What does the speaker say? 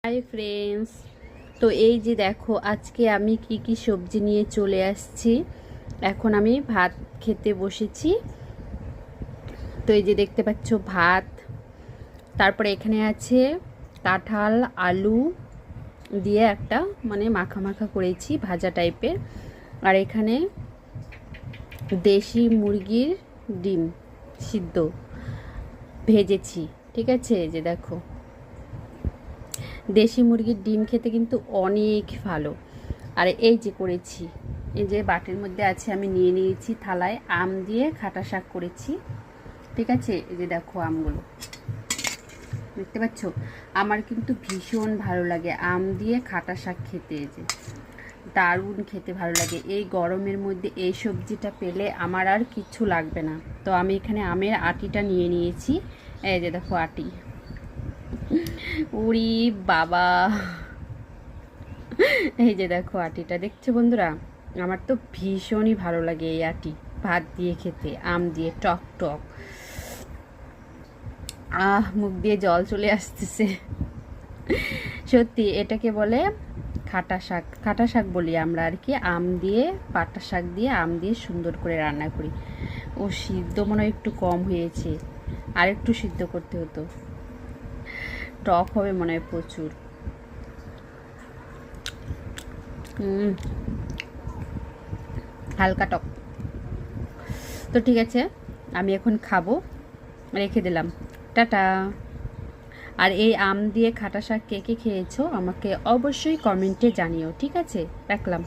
Hi friends, তো এই যে দেখো আজকে আমি কি সবজি নিয়ে চলে আসছি। এখন আমি ভাত খেতে বসেছি। তো এই যে দেখতে পাচ্ছ ভাত, তারপরে এখানে আছে কাঁঠাল আলু দিয়ে একটা মাখা মাখা করেছি ভাজা টাইপের। আর এখানে দেশি মুরগির ডিম সিদ্ধ ভেজেছি। ঠিক আছে, এই যে দেখো দেশি মুরগির ডিম খেতে কিন্তু অনেক ভালো। আর এই যে করেছি, এই যে বাটির মধ্যে আছে, আমি নিয়ে নিয়েছি থালায় আম দিয়ে খাটা শাক করেছি। ঠিক আছে, এই যে দেখো আমগুলো দেখতে পাচ্ছ। আমার কিন্তু ভীষণ ভালো লাগে আম দিয়ে খাটা শাক খেতে, এই যে দারুণ খেতে ভালো লাগে। এই গরমের মধ্যে এই সবজিটা পেলে আমার আর কিচ্ছু লাগবে না। তো আমি এখানে আমের আটিটা নিয়ে নিয়েছি। এই যে দেখো আটি, উড়ি বাবা, এই যে দেখো আটিটা দেখছো বন্ধুরা, আমার তো ভীষণই ভালো লাগে এই আটি ভাত দিয়ে খেতে, আম দিয়ে টক টক। মুখ দিয়ে জল চলে আসতেছে। সত্যি এটাকে বলে খাটা শাক, খাটা শাক বলি আমরা আর কি। আম দিয়ে, পাটা শাক দিয়ে আম দিয়ে সুন্দর করে রান্না করি। ও সিদ্ধ মনে হয় একটু কম হয়েছে, আর একটু সিদ্ধ করতে হতো। টক হবে মনে হয় প্রচুর। হালকা টক। তো ঠিক আছে, আমি এখন খাবো, রেখে দিলাম, টাটা। আর এই আম দিয়ে খাটা শাক কে কে খেয়েছো আমাকে অবশ্যই কমেন্টে জানিও। ঠিক আছে, রাখলাম।